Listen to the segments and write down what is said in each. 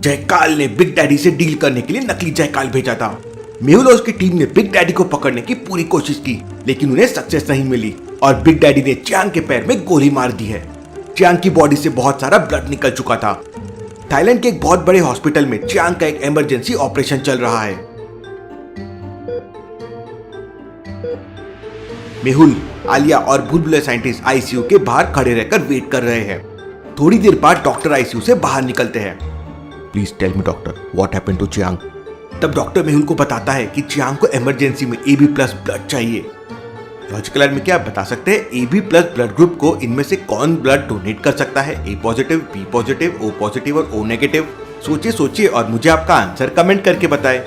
जयकाल ने big daddy से deal करने के लिए नकली जयकाल भेजा था। मेहुल और उसकी टीम ने बिग डैडी को पकड़ने की पूरी कोशिश की, लेकिन उन्हें सक्सेस नहीं मिली और बिग डैडी ने चियांग के पैर में गोली मार दी है। चियांग की बॉडी से बहुत सारा ब्लड निकल चुका था। थाईलैंड के एक बहुत बड़े हॉस्पिटल में चियांग का एक इमरजेंसी ऑपरेशन चल रहा है। मेहुल, आलिया और भूलभुलैया साइंटिस्ट आईसीयू के बाहर खड़े रहकर वेट कर रहे हैं। थोड़ी देर बाद डॉक्टर आईसीयू से बाहर निकलते हैं। Please tell me doctor, what happened to Chiang? तब डॉक्टर मेहुल को बताता है कि चियांग को इमरजेंसी में AB+ ब्लड चाहिए। लॉजिकल आर्मी क्या बता सकते हैं AB+ ब्लड ग्रुप को इनमें से कौन ब्लड डोनेट कर सकता है? A positive, B positive, O positive और O नेगेटिव। सोचिए और मुझे आपका आंसर कमेंट करके बताएं।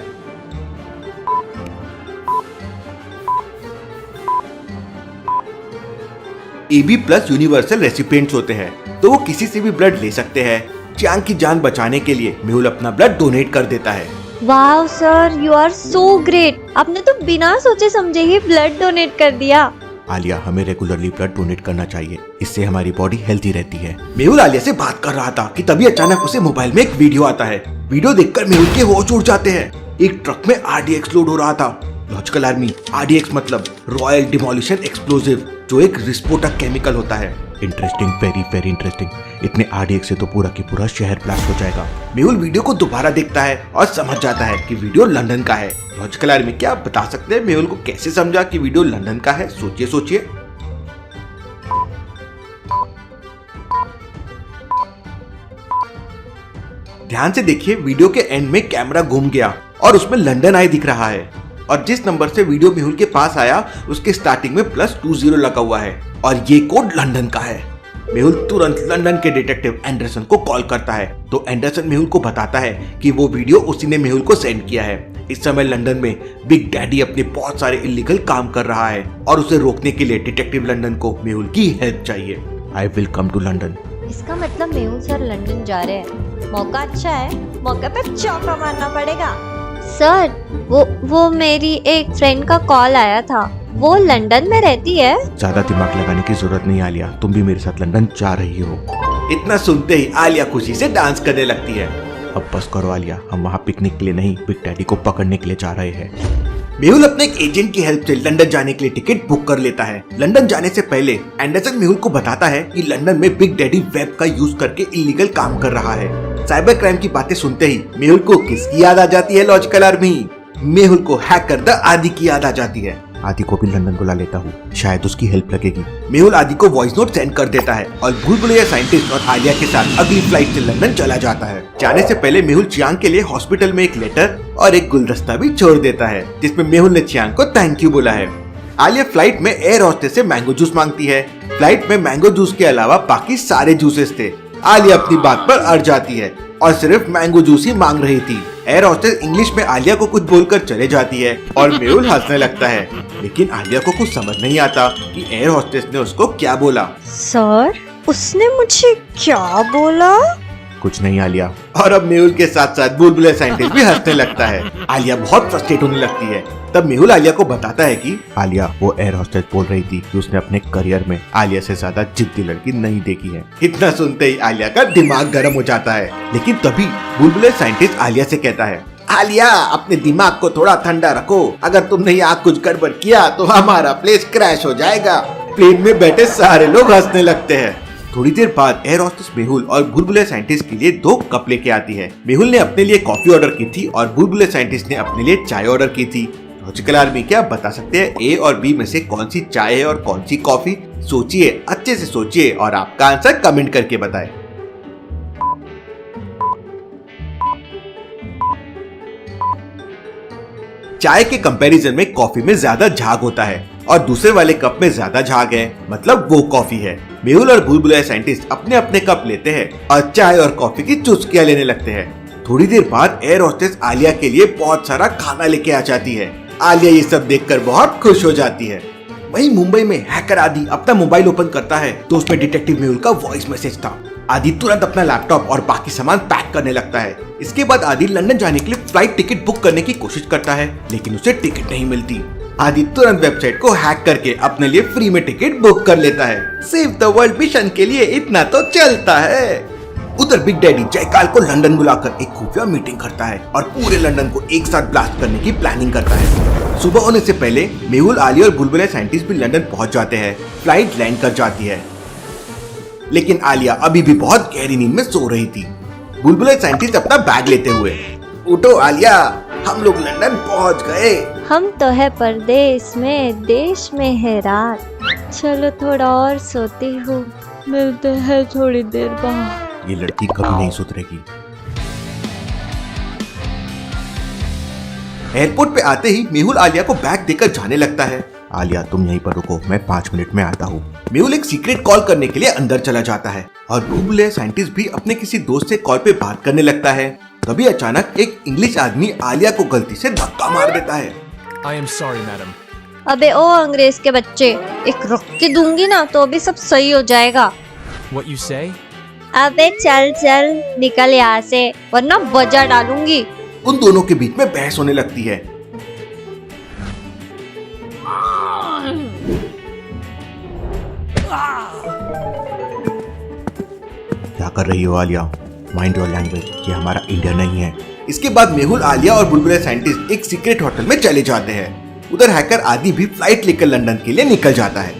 AB+ यूनिवर्सल रेसिपिएंट्स होते हैं, तो वो किसी से भी ब्लड ले सकते हैं। चियांग की जान बचाने के लिए मेहुल अपना ब्लड डोनेट कर देता है। Wow sir, you are so great. आपने तो बिना सोचे समझे ही ब्लड डोनेट कर दिया। आलिया, हमें रेगुलरली ब्लड डोनेट करना चाहिए, इससे हमारी बॉडी हेल्थी रहती है। मेहुल आलिया से बात कर रहा था कि तभी अचानक उसे मोबाइल में एक वीडियो आता है। वीडियो देखकर मेहुल के होश उड़ जाते हैं। एक ट्रक में RDX लोड हो रहा था। लॉजिकल आर्मी, RDX मतलब रॉयल डिमोलिशन एक्सप्लोसिव, जो एक विस्फोटक केमिकल होता है। Interesting, very interesting. इतने RDX से तो पूरा की पूरा शहर ब्लास्ट हो जाएगा। मेहुल वीडियो को दोबारा देखता है और समझ जाता है कि वीडियो लंदन का है। लॉजिकल आर्मी क्या बता सकते हैं मेहुल को कैसे समझा कि वीडियो लंदन का है? सोचिए। ध्यान से देखिए, वीडियो के एंड में कैमरा घूम गया और उसमें लंदन आई दिख रहा है। और जिस नंबर से वीडियो मेहुल के पास आया उसके स्टार्टिंग में +20 लगा हुआ है और ये कोड लंदन का है। मेहुल तुरंत लंदन के डिटेक्टिव एंडरसन को कॉल करता है, तो एंडरसन मेहुल को बताता है कि वो वीडियो उसी ने मेहुल को सेंड किया है। इस समय लंदन में बिग डैडी अपने बहुत सारे इलीगल काम कर रहा है और उसे रोकने के लिए डिटेक्टिव लंदन को मेहुल की हेल्प चाहिए। I will come to London. इसका मतलब मेहुल सर लंदन जा रहे हैं। मौका अच्छा है, मौके पे चौका मारना पड़ेगा। सर, वो मेरी एक फ्रेंड का कॉल आया था, वो लंदन में रहती है। ज्यादा दिमाग लगाने की जरूरत नहीं आलिया, तुम भी मेरे साथ लंदन जा रही हो। इतना सुनते ही आलिया खुशी से डांस करने लगती है। अब बस करो आलिया, हम वहाँ पिकनिक के लिए नहीं, बिग डैडी को पकड़ने के लिए जा रहे हैं। मेहुल अपने एक एजेंट की हेल्प से लंदन जाने के लिए टिकट बुक कर लेता है। लंदन जाने से पहले एंडरसन मेहुल को बताता है कि लंदन में बिग डैडी वेब का यूज करके इलीगल काम कर रहा है। साइबर क्राइम की बातें सुनते ही मेहुल को किसकी याद आ जाती है? लॉजिकल आर्मी, मेहुल को हैकर द आदि की याद आ जाती है। आदि को भी लंदन बुला लेता हूँ, शायद उसकी हेल्प लगेगी। मेहुल आदि को वॉइस नोट सेंड कर देता है और भूलभुलैया साइंटिस्ट और आलिया के साथ अगली फ्लाइट से लंदन चला जाता है। जाने से पहले मेहुल चियांग के लिए हॉस्पिटल में एक लेटर और एक गुलदस्ता भी छोड़ देता है, जिसमें मेहुल ने चियांग को थैंक यू बोला है। आलिया फ्लाइट में एयर होस्टेस से मैंगो जूस मांगती है। फ्लाइट में मैंगो जूस के अलावा बाकी सारे जूसेस थे। आलिया अपनी बात पर अड़ जाती है और सिर्फ मैंगो जूस ही मांग रही थी। एयर होस्टेस इंग्लिश में आलिया को कुछ बोलकर चले जाती है और मेहुल हंसने लगता है, लेकिन आलिया को कुछ समझ नहीं आता कि एयर होस्टेस ने उसको क्या बोला। सर, उसने मुझे क्या बोला? कुछ नहीं आलिया। और अब मेहुल के साथ साथ भूलभुलैया साइंटिस्ट भी हंसने लगता है। आलिया बहुत फ्रस्ट्रेट होने लगती है। तब मेहुल आलिया को बताता है कि आलिया, वो एयर होस्टेस बोल रही थी कि उसने अपने करियर में आलिया से ज्यादा जिद्दी लड़की नहीं देखी है। इतना सुनते ही आलिया का दिमाग गर्म हो जाता है, लेकिन तभी भूलभुलैया साइंटिस्ट आलिया से कहता है, आलिया, अपने दिमाग को थोड़ा ठंडा रखो। अगर तुमने यहाँ कुछ गड़बड़ किया तो हमारा प्लेन क्रैश हो जाएगा। प्लेन में बैठे सारे लोग हंसने लगते हैं। थोड़ी देर बाद एयर होस्टेस मेहुल और भूलभुलैया साइंटिस्ट के लिए 2 कप लेके आती है। मेहुल ने अपने लिए कॉफी ऑर्डर की थी और भूलभुलैया साइंटिस्ट ने अपने लिए चाय ऑर्डर की थी। लॉजिकल आर्मी क्या बता सकते हैं A और B में से कौन सी चाय है और कौन सी कॉफी? सोचिए, अच्छे से सोचिए और आपका आंसर कमेंट करके बताएं। चाय के कंपैरिजन में कॉफी में ज्यादा झाग होता है और दूसरे वाले कप में ज्यादा झाग है, मतलब वो कॉफी है। मेहुल और भूलभुलैया साइंटिस्ट अपने अपने कप लेते हैं और चाय और कॉफी की चुस्कियां लेने लगते हैं। थोड़ी देर बाद एयर होस्टेस आलिया के लिए बहुत सारा खाना लेके आ जाती है। आलिया ये सब देखकर बहुत खुश हो जाती है। वहीं मुंबई में हैकर आदि अपना मोबाइल ओपन करता है तो उसमें डिटेक्टिव मेहुल का वॉइस मैसेज था। आदि तुरंत अपना लैपटॉप और बाकी सामान पैक करने लगता है। इसके बाद आदि लंदन जाने के लिए फ्लाइट टिकट बुक करने की कोशिश करता है, लेकिन उसे टिकट नहीं मिलती। आदि तुरंत वेबसाइट को हैक करके अपने लिए फ्री में टिकट बुक कर लेता है। सेव द वर्ल्ड मिशन के लिए इतना तो चलता है। उधर बिग डैडी जयकाल को लंदन बुलाकर एक खुफिया मीटिंग करता है और पूरे लंदन को एक साथ ब्लास्ट करने की प्लानिंग करता है। सुबह होने से पहले मेहुल, आलिया और बुलबुल साइंटिस्ट भी लंदन पहुंच जाते हैं। फ्लाइट लैंड कर जाती है, लेकिन आलिया अभी भी बहुत गहरी नींद में सो रही थी। बुलबुल साइंटिस्ट अपना बैग लेते हुए, उठो आलिया, हम लोग लंदन पहुंच गए। हम तो है परदेश में, देश में है रात। चलो थोड़ा और सोती हूँ, मिलते हैं थोड़ी देर बाद। ये लड़की कभी नहीं सुधरेगी। एयरपोर्ट पे आते ही मेहुल आलिया को बैग देकर जाने लगता है। आलिया तुम यहीं पर रुको, मैं 5 मिनट में आता हूँ। मेहुल एक सीक्रेट कॉल करने के लिए अंदर चला जाता है और बुलबुल साइंटिस्ट भी अपने किसी दोस्त से कॉल पे बात करने लगता है। तभी अचानक एक इंग्लिश आदमी आलिया को गलती से धक्का मार देता है। I am sorry, madam. अबे ओ अंग्रेज के बच्चे, एक रुक के दूंगी ना तो अभी सब सही हो जाएगा। What you say? अबे चल चल निकल यहाँ से, वरना बजा डालूंगी। उन दोनों के बीच में बहस होने लगती है। क्या कर रही हो आलिया? माइंड योर लैंग्वेज, ये हमारा इंडिया नहीं है। इसके बाद मेहुल, आलिया और बुलबुल साइंटिस्ट एक सीक्रेट होटल में चले जाते हैं। उधर हैकर आदि भी फ्लाइट लेकर लंदन के लिए निकल जाता है।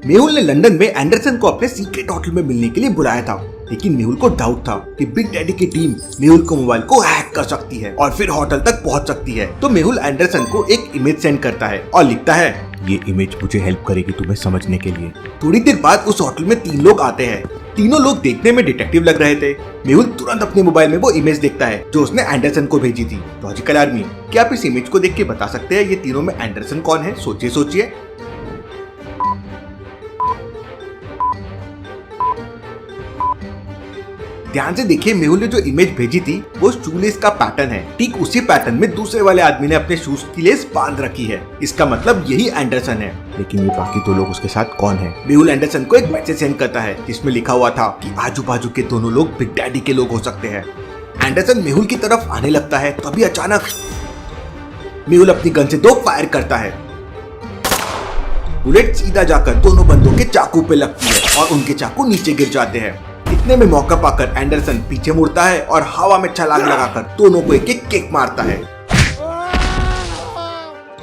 मेहुल ने लंदन में एंडरसन को अपने सीक्रेट होटल में मिलने के लिए बुलाया था, लेकिन मेहुल को डाउट था कि बिग डैडी की टीम मेहुल को मोबाइल को हैक कर सकती है और फिर होटल तक पहुंच सकती है। तो मेहुल एंडरसन को एक इमेज सेंड करता है और लिखता है, ये इमेज मुझे हेल्प करेगी तुम्हें समझने के लिए। थोड़ी देर बाद उस होटल में 3 लोग आते हैं। तीनों लोग देखने में डिटेक्टिव लग रहे थे। मेहुल तुरंत अपने मोबाइल में वो इमेज देखता है जो उसने एंडरसन को भेजी थी। लॉजिकल आर्मी, क्या आप इस इमेज को देख के बता सकते हैं ये तीनों में एंडरसन कौन है? सोचिए सोचिए। ध्यान से देखिए, मेहुल ने जो इमेज भेजी थी वो शूलेस का पैटर्न है। ठीक उसी पैटर्न में दूसरे वाले आदमी ने अपने शूज की लेस बांध रखी है। इसका मतलब यही एंडरसन है। लेकिन ये बाकी 2 लोग उसके साथ कौन है? मेहुल एंडरसन को एक मैसेज सेंड करता है जिसमें लिखा हुआ था कि आजू बाजू के दोनों लोग बिग डैडी के लोग हो सकते हैं। एंडरसन मेहुल की तरफ आने लगता है, तभी अचानक मेहुल अपनी गन से 2 फायर करता है। बुलेट सीधा जाकर दोनों बंदों के चाकू पे लगती है और उनके चाकू नीचे गिर जाते हैं। इतने में मौका पाकर एंडरसन पीछे मुड़ता है और हवा में छलांग लगाकर दोनों को एक एक किक मारता है।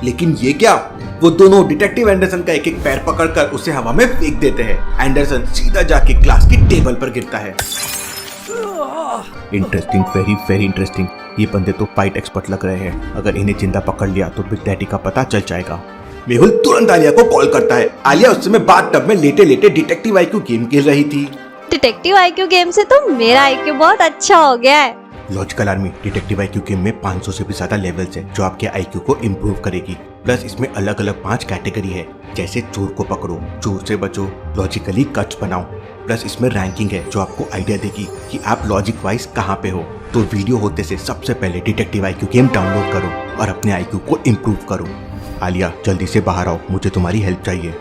लेकिन ये क्या, वो दोनों डिटेक्टिव एंडरसन का एक एक पैर पकड़कर उसे हवा में फेंक देते हैं। एंडरसन सीधा जाके क्लास की टेबल पर गिरता है। Interesting, very very interesting. ये बंदे तो फाइट एक्सपर्ट लग रहे हैं। अगर इन्हें जिंदा पकड़ लिया तो बिग डैडी का पता चल जाएगा। मेहुल तुरंत आलिया को कॉल करता है। आलिया उस समय बाथटब में लेटे लेटे डिटेक्टिव आईक्यू गेम खेल रही थी। डिटेक्टिव आईक्यू गेम से तो मेरा आईक्यू बहुत अच्छा हो गया है। Logical army, detective IQ game में 500 से भी ज्यादा लेवल्स है जो आपके आईक्यू को इम्प्रूव करेगी। प्लस इसमें अलग अलग 5 कैटेगरी है, जैसे चोर को पकड़ो, चोर से बचो, लॉजिकली कट्स बनाओ। प्लस इसमें रैंकिंग है जो आपको आइडिया देगी कि आप लॉजिक वाइज कहाँ पे हो। तो वीडियो होते से सबसे पहले डिटेक्टिव आईक्यू गेम डाउनलोड करो और अपने आईक्यू को इम्प्रूव करो। आलिया जल्दी से बाहर आओ, मुझे तुम्हारी हेल्प चाहिए।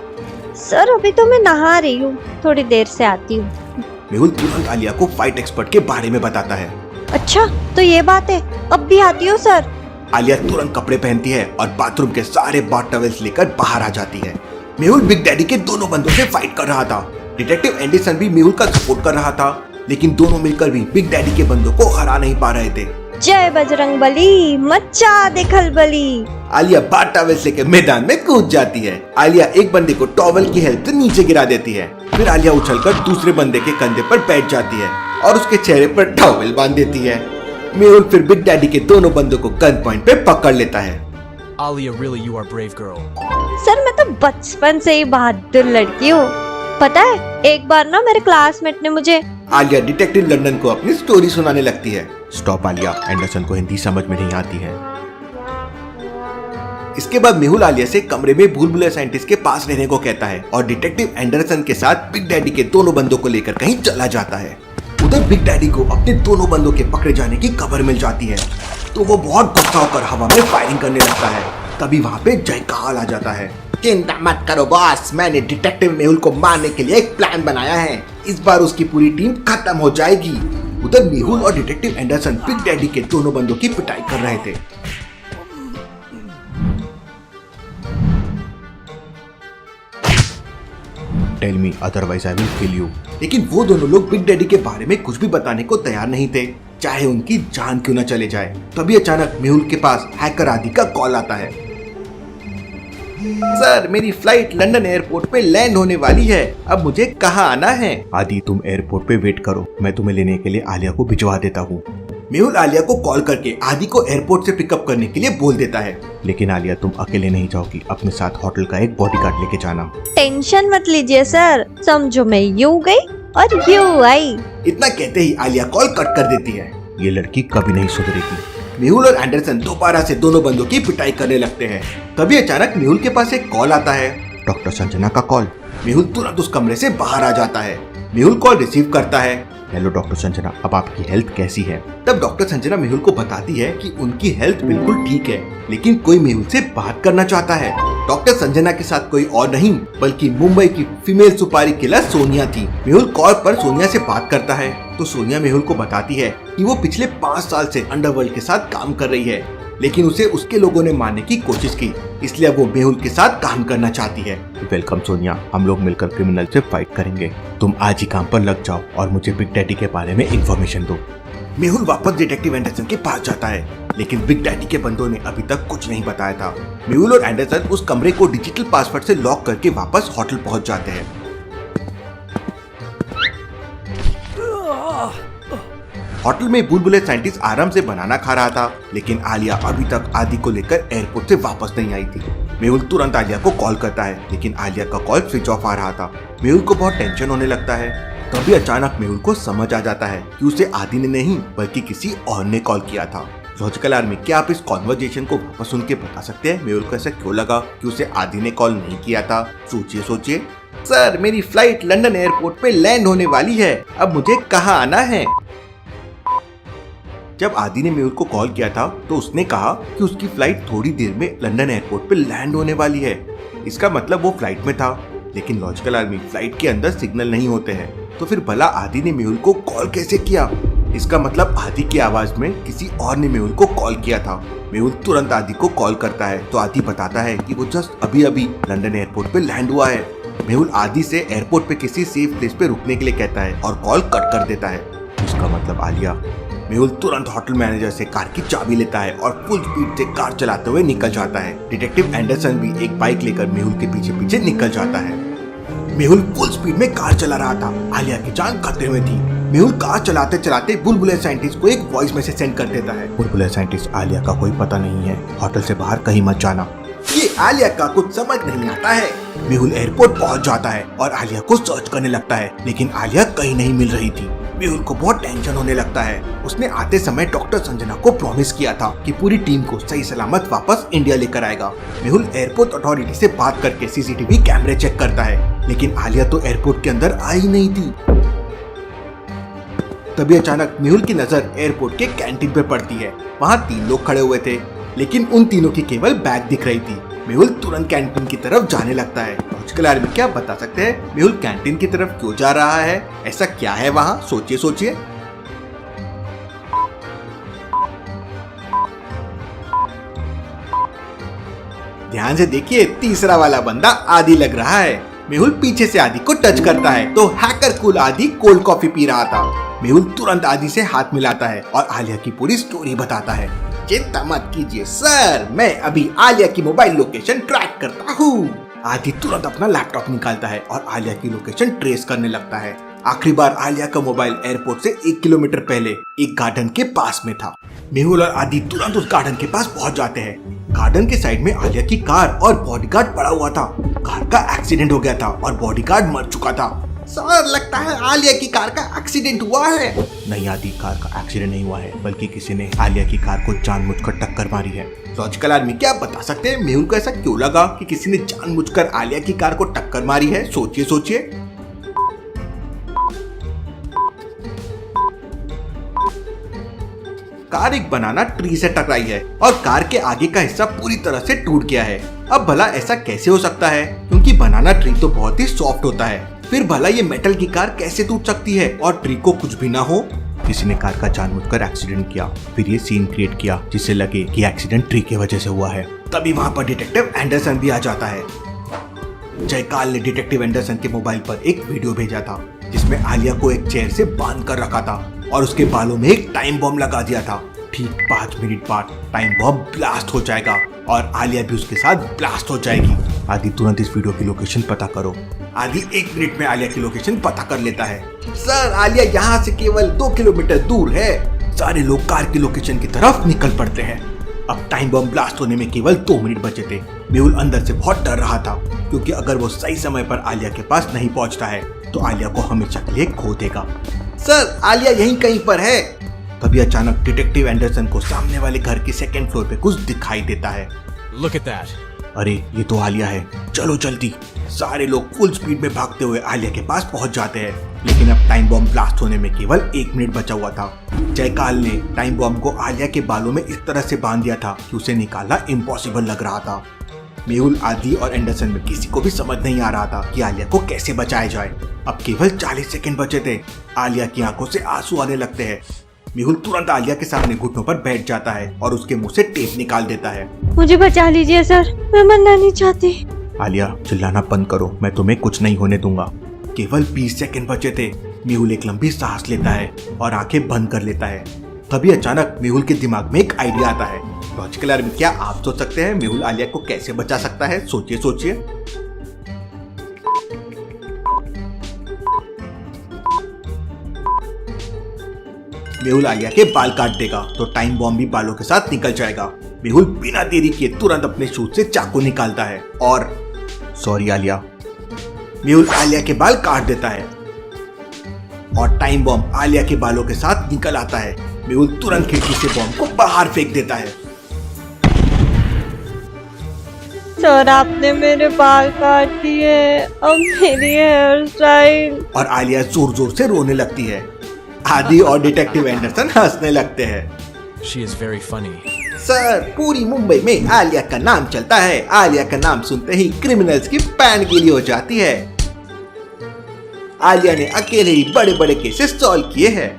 सर अभी तो मैं नहा रही हूँ, थोड़ी देर से आती हूँ। मेहुल तुरंत आलिया को फाइट एक्सपर्ट के बारे में बताता है। अच्छा तो ये बात है, अब भी आती हूँ सर। आलिया तुरंत कपड़े पहनती है और बाथरूम के सारे बाथ टॉवेल्स लेकर बाहर आ जाती है। मेहुल बिग डैडी के दोनों बंदों से फाइट कर रहा था। डिटेक्टिव एंडरसन भी मेहुल का सपोर्ट कर रहा था, लेकिन दोनों मिलकर भी बिग डैडी के बंदों को हरा नहीं पा रहे थे। जय बजरंगबली, मच्चा दे खलबली। आलिया बाथ टॉवेल्स लेकर मैदान में कूद जाती है। आलिया एक बंदे को टॉवल की हेल्प से नीचे गिरा देती है। फिर आलिया उछलकर दूसरे बंदे के कंधे पर बैठ जाती है और उसके चेहरे पर टॉवल बांध देती है। मेहुल फिर बिग डैडी के दोनों बंदों को गन पॉइंट पे पकड़ लेता है। Alia, really, you are brave girl. Sir मैं तो बचपन से ही बहादुर लड़की हूँ। पता है एक बार ना मेरे क्लासमेट ने मुझे। आलिया डिटेक्टिव लंदन को अपनी स्टोरी सुनाने लगती है। स्टॉप आलिया, एंडरसन को हिंदी समझ में नहीं आती है। इसके बाद मेहुल आलिया से कमरे में बुलबुल साइंटिस्ट के पास रहने को कहता है और डिटेक्टिव एंडरसन के साथ बिग डैडी के दोनों बंदों को लेकर कहीं चला जाता है। उधर बिग डैडी को अपने दोनों बंदों के पकड़े जाने की खबर मिल जाती है, तो वो बहुत गुस्सा होकर हवा में फायरिंग करने लगता है। तभी वहाँ पे जयकाल आ जाता है। चिंता मत करो बॉस, मैंने डिटेक्टिव मेहुल को मारने के लिए एक प्लान बनाया है। इस बार उसकी पूरी टीम खत्म हो जाएगी। उधर मेहुल और डिटेक्टिव एंडरसन बिग डैडी के दोनों बंदों की पिटाई कर रहे थे। Tell me otherwise I will kill you. लेकिन वो दोनों लोग बिग डैडी के बारे में कुछ भी बताने को तैयार नहीं थे, चाहे उनकी जान क्यों न चले जाए। तभी अचानक मेहुल के पास हैकर आदि का कॉल आता है। सर, मेरी फ्लाइट लंदन एयरपोर्ट पे लैंड होने वाली है, अब मुझे कहाँ आना है? आदि, तुम एयरपोर्ट पे वेट करो, मैं तुम्हें लेने के लिए आलिया को भिजवा देता हूँ। मेहुल आलिया को कॉल करके आदि को एयरपोर्ट से पिकअप करने के लिए बोल देता है। लेकिन आलिया, तुम अकेले नहीं जाओगी, अपने साथ होटल का एक बॉडीगार्ड लेके जाना। टेंशन मत लीजिए सर, समझो मैं यूं गई और यूं आई। इतना कहते ही आलिया कॉल कट कर देती है। ये लड़की कभी नहीं सुधरेगी। मेहुल और एंडरसन दोबारा से दोनों बंदों की पिटाई करने लगते हैं। तभी अचानक मेहुल के पास एक कॉल आता है, डॉक्टर संजना का कॉल। मेहुल तुरंत उस कमरे से बाहर आ जाता है। मेहुल कॉल रिसीव करता है। हेलो डॉक्टर संजना, अब आपकी हेल्थ कैसी है? तब डॉक्टर संजना मेहुल को बताती है कि उनकी हेल्थ बिल्कुल ठीक है, लेकिन कोई मेहुल से बात करना चाहता है। डॉक्टर संजना के साथ कोई और नहीं बल्कि मुंबई की फीमेल सुपारी किलर सोनिया थी। मेहुल कॉल पर सोनिया से बात करता है तो सोनिया मेहुल को बताती है कि वो पिछले 5 साल से अंडरवर्ल्ड के साथ काम कर रही है, लेकिन उसे उसके लोगों ने मारने की कोशिश की, इसलिए वो मेहुल के साथ काम करना चाहती है। वेलकम सोनिया, हम लोग मिलकर क्रिमिनल से फाइट करेंगे। तुम आज ही काम पर लग जाओ और मुझे बिग डैडी के बारे में इंफॉर्मेशन दो। मेहुल वापस डिटेक्टिव एंडरसन के पास जाता है, लेकिन बिग डैडी के बंदों ने अभी तक कुछ नहीं बताया था। मेहुल और एंडरसन उस कमरे को डिजिटल पासवर्ड से लॉक करके वापस होटल पहुंच जाते हैं। होटल में बुलबुले साइंटिस्ट आराम से बनाना खा रहा था, लेकिन आलिया अभी तक आदि को लेकर एयरपोर्ट से वापस नहीं आई थी। मेहुल तुरंत आलिया को कॉल करता है, लेकिन आलिया का कॉल स्विच ऑफ आ रहा था। मेहुल को बहुत टेंशन होने लगता है। तभी अचानक मेहुल को समझ आ जाता है कि उसे आदि ने नहीं बल्कि किसी और ने कॉल किया था। लॉजिकल आर्मी, क्या आप इस कॉन्वर्जेशन को वापस सुन के बता सकते हैं मेहुल को ऐसा क्यों लगा कि उसे आदि ने कॉल नहीं किया था? सोचिए। सर, मेरी फ्लाइट लंदन एयरपोर्ट पे लैंड होने वाली है, अब मुझे कहाँ आना है? जब आदि ने मेहुल को कॉल किया था तो उसने कहा कि उसकी फ्लाइट थोड़ी देर में लंदन एयरपोर्ट पे लैंड होने वाली है। इसका मतलब वो फ्लाइट में था, लेकिन लॉजिकल आर्मी, फ्लाइट के अंदर सिग्नल नहीं होते हैं, तो फिर भला आदि ने मेहुल को कॉल कैसे किया? इसका मतलब आदि की आवाज में किसी और ने मेहुल को कॉल किया था। मेहुल तुरंत आदि को कॉल करता है तो आदि बताता है कि वो जस्ट अभी लंदन एयरपोर्ट पे लैंड हुआ है। मेहुल आदि से एयरपोर्ट पे किसी सेफ प्लेस पे रुकने के लिए कहता है और कॉल कट कर देता है। इसका मतलब आलिया। मेहुल तुरंत होटल मैनेजर से कार की चाबी लेता है और फुल स्पीड से कार चलाते हुए निकल जाता है। डिटेक्टिव एंडरसन भी एक बाइक लेकर मेहुल के पीछे पीछे निकल जाता है। मेहुल फुल स्पीड में कार चला रहा था, आलिया की जान खतरे में थी। मेहुल कार चलाते चलाते बुलबुले साइंटिस्ट को एक वॉइस मैसेज सेंड कर देता है। बुलबुले साइंटिस्ट, आलिया का कोई पता नहीं है, होटल से बाहर कहीं मत जाना। ये आलिया का कुछ समझ नहीं आता है। मेहुल एयरपोर्ट पहुंच जाता है और आलिया को सर्च करने लगता है, लेकिन आलिया कहीं नहीं मिल रही थी। मेहुल को बहुत टेंशन होने लगता है। उसने आते समय डॉक्टर संजना को प्रॉमिस किया था कि पूरी टीम को सही सलामत वापस इंडिया लेकर आएगा। मेहुल एयरपोर्ट अथॉरिटी से बात करके सीसीटीवी कैमरे चेक करता है, लेकिन आलिया तो एयरपोर्ट के अंदर आई नहीं थी। तभी अचानक मेहुल की नजर एयरपोर्ट के कैंटीन पे पड़ती है। वहाँ 3 लोग खड़े हुए थे, लेकिन उन तीनों की केवल बैग दिख रही थी। मेहुल तुरंत कैंटीन की तरफ जाने लगता है। लॉजिकल आर्मी, क्या बता सकते हैं मेहुल कैंटीन की तरफ क्यों जा रहा है? ऐसा क्या है वहाँ? सोचिए। ध्यान से देखिए, तीसरा वाला बंदा आदि लग रहा है। मेहुल पीछे से आदि को टच करता है तो हैकर कूल आदि कोल्ड कॉफी पी रहा था। मेहुल तुरंत आदि से हाथ मिलाता है और आलिया की पूरी स्टोरी बताता है। चिंता मत कीजिए सर, मैं अभी आलिया की मोबाइल लोकेशन ट्रैक करता हूँ। आदि तुरंत अपना लैपटॉप निकालता है और आलिया की लोकेशन ट्रेस करने लगता है। आखिरी बार आलिया का मोबाइल एयरपोर्ट से 1 किलोमीटर पहले एक गार्डन के पास में था। मेहुल और आदि तुरंत उस गार्डन के पास पहुंच जाते हैं। गार्डन के साइड में आलिया की कार और बॉडीगार्ड पड़ा हुआ था। कार का एक्सीडेंट हो गया था और बॉडीगार्ड मर चुका था। सर, लगता है आलिया की कार का एक्सीडेंट हुआ है। नहीं आदि, कार का एक्सीडेंट नहीं हुआ है, बल्कि किसी ने आलिया की कार को जानबूझकर टक्कर मारी है। लॉजिकल आर्मी, क्या आप बता सकते हैं मेहुल को ऐसा क्यों लगा कि किसी ने जानबूझकर आलिया की कार को टक्कर मारी है? सोचिए। कार एक बनाना ट्री से टकराई है और कार के आगे का हिस्सा पूरी तरह से टूट गया है। अब भला ऐसा कैसे हो सकता है? क्योंकि बनाना ट्री तो बहुत ही सॉफ्ट होता है। फिर भला ये मेटल की कार कैसे टूट सकती है और ट्री को कुछ भी ना हो? किसी ने कार का जानबूझकर एक्सीडेंट किया, फिर ये सीन क्रिएट किया जिससे लगे कि एक्सीडेंट ट्री की वजह से हुआ है। तभी वहाँ पर डिटेक्टिव एंडरसन भी आ जाता है। जयकाल ने डिटेक्टिव एंडरसन के मोबाइल पर एक वीडियो भेजा था जिसमें आलिया को एक चेयर से बांध कर रखा था और उसके बालों में एक टाइम बॉम्ब लगा दिया था। ठीक 5 मिनट बाद टाइम बॉम्ब ब्लास्ट हो जाएगा और आलिया भी उसके साथ ब्लास्ट हो जाएगी। आदि तुरंत इस वीडियो की लोकेशन पता करो। आदि 1 मिनट में आलिया की लोकेशन पता कर लेता है। सर, आलिया यहाँ से केवल 2 किलोमीटर दूर है। सारे लोग कार की लोकेशन की तरफ निकल पड़ते हैं। अब टाइम बम ब्लास्ट होने में केवल 2 मिनट बचे थे। मेहुल अंदर से बहुत डर रहा था क्योंकि अगर वो सही समय पर आलिया के पास नहीं पहुंचता है तो आलिया को हमेशा के लिए खो देगा। सर, आलिया यहीं कहीं पर है। तभी अचानक डिटेक्टिव एंडरसन को सामने वाले घर की 2nd फ्लोर पे कुछ दिखाई देता है। Look at that. अरे, ये तो आलिया है, चलो जल्दी। सारे लोग फुल स्पीड में भागते हुए आलिया के पास पहुंच जाते हैं, लेकिन अब टाइम बॉम्ब ब्लास्ट होने में केवल 1 मिनट बचा हुआ था। जयकाल ने टाइम बॉम्ब को आलिया के बालों में इस तरह से बांध दिया था कि उसे निकालना इम्पॉसिबल लग रहा था। मेहुल, आदि और एंडरसन में किसी को भी समझ नहीं आ रहा था कि आलिया को कैसे बचाया जाए। अब केवल 40 सेकंड बचे थे। आलिया की आंखों से आंसू आने लगते हैं। मेहुल तुरंत आलिया के सामने घुटनों पर बैठ जाता है और उसके मुंह से टेप निकाल देता है। मुझे बचा लीजिए सर, मैं मरना नहीं चाहती। आलिया, चिल्लाना बंद करो, मैं तुम्हें कुछ नहीं होने दूंगा। केवल 20 सेकंड बचे थे। मेहुल एक लंबी सांस लेता है और आंखें बंद कर लेता है। तभी अचानक मेहुल के दिमाग में एक आइडिया आता है। लॉजिकल आर्मी, क्या आप सोच सकते हैं मेहुल आलिया को कैसे बचा सकता है? सोचिए सोचिए। मेहुल आलिया के बाल काट देगा तो टाइम बॉम्ब भी बालों के साथ निकल जाएगा। मेहुल बिना देरी किए तुरंत अपने शूज से चाकू निकालता है और सॉरी आलिया। मेहुल आलिया के बाल काट देता है और टाइम बॉम्ब आलिया के बालों के साथ निकल आता है। मेहुल तुरंत खिड़की से बॉम्ब को बाहर फेंक देता है। सर, आपने मेरे बाल काट दिए, अब मेरी हेयर स्टाइल। और आलिया जोर जोर से रोने लगती है। आदि और डिटेक्टिव एंडरसन हंसने लगते हैं। She is very funny. Sir, पूरी मुंबई में आलिया का नाम चलता है। आलिया का नाम सुनते ही क्रिमिनल्स की पैनगिरी हो जाती है। आलिया ने अकेले ही बड़े बड़े केसेस सॉल्व किए हैं।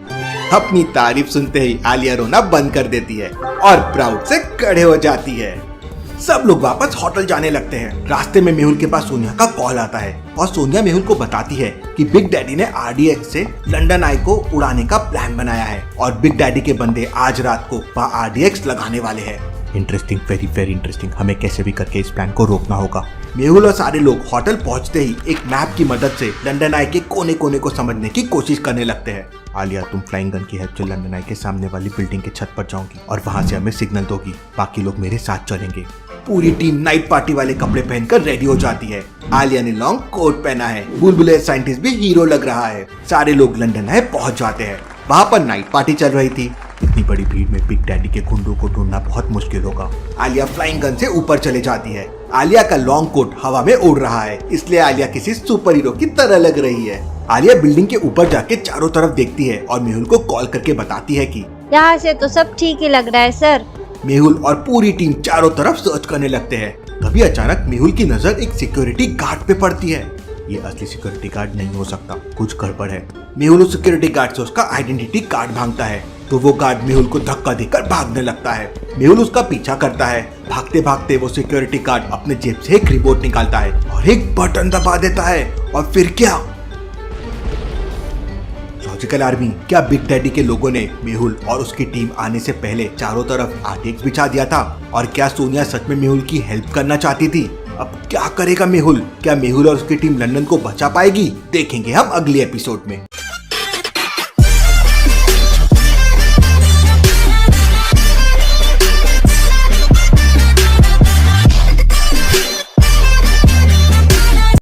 अपनी तारीफ सुनते ही आलिया रोना बंद कर देती है और प्राउड से खड़े हो जाती है। सब लोग वापस होटल जाने लगते हैं। रास्ते में मेहुल के पास सोनिया का कॉल आता है और सोनिया मेहुल को बताती है कि बिग डैडी ने RDX से लंदन आई को उड़ाने का प्लान बनाया है और बिग डैडी के बंदे आज रात को वहाँ RDX लगाने वाले हैं। Interesting, very very interesting. हमें कैसे भी करके इस प्लान को रोकना होगा। मेहुल और सारे लोग होटल पहुंचते ही एक मैप की मदद से लंदन आई के कोने कोने को समझने की कोशिश करने लगते हैं। आलिया, तुम फ्लाइंग गन की हेल्प से लंदन आई के सामने वाली बिल्डिंग के छत पर जाओगी और वहां से हमें सिग्नल दोगी। बाकी लोग मेरे साथ चलेंगे। पूरी टीम नाइट पार्टी वाले कपड़े पहनकर रेडी हो जाती है। आलिया ने लॉन्ग कोट पहना है। बुलबुले साइंटिस्ट भी हीरो लग रहा है। सारे लोग लंदन आई पहुंच जाते हैं। वहाँ पर नाइट पार्टी चल रही थी। इतनी बड़ी भीड़ में बिग डैडी के गुंडों को ढूंढना बहुत मुश्किल होगा। आलिया फ्लाइंग गन से ऊपर चले जाती है। आलिया का लॉन्ग कोट हवा में उड़ रहा है, इसलिए आलिया किसी सुपर हीरो की तरह लग रही है। आलिया बिल्डिंग के ऊपर जाके चारों तरफ देखती है और मेहुल को कॉल करके बताती है कि यहाँ से तो सब ठीक ही लग रहा है सर। मेहुल और पूरी टीम चारों तरफ सर्च करने लगते हैं। तभी अचानक मेहुल की नजर एक सिक्योरिटी गार्ड पे पड़ती है। ये असली सिक्योरिटी गार्ड नहीं हो सकता, कुछ गड़बड़ है। मेहुल उस सिक्योरिटी गार्ड से उसका आइडेंटिटी कार्ड मांगता है तो वो गार्ड मेहुल को धक्का देकर भागने लगता है। मेहुल उसका पीछा करता है। भागते भागते वो सिक्योरिटी गार्ड अपने जेब से एक रिमोट निकालता है और एक बटन दबा देता है। और फिर क्या? लॉजिकल आर्मी, क्या बिग डैडी के लोगों ने मेहुल और उसकी टीम आने से पहले चारों तरफ RDX बिछा दिया था? और क्या सोनिया सच में मेहुल की हेल्प करना चाहती थी? अब क्या करेगा मेहुल? क्या मेहुल और उसकी टीम लंदन को बचा पाएगी? देखेंगे हम अगले एपिसोड में।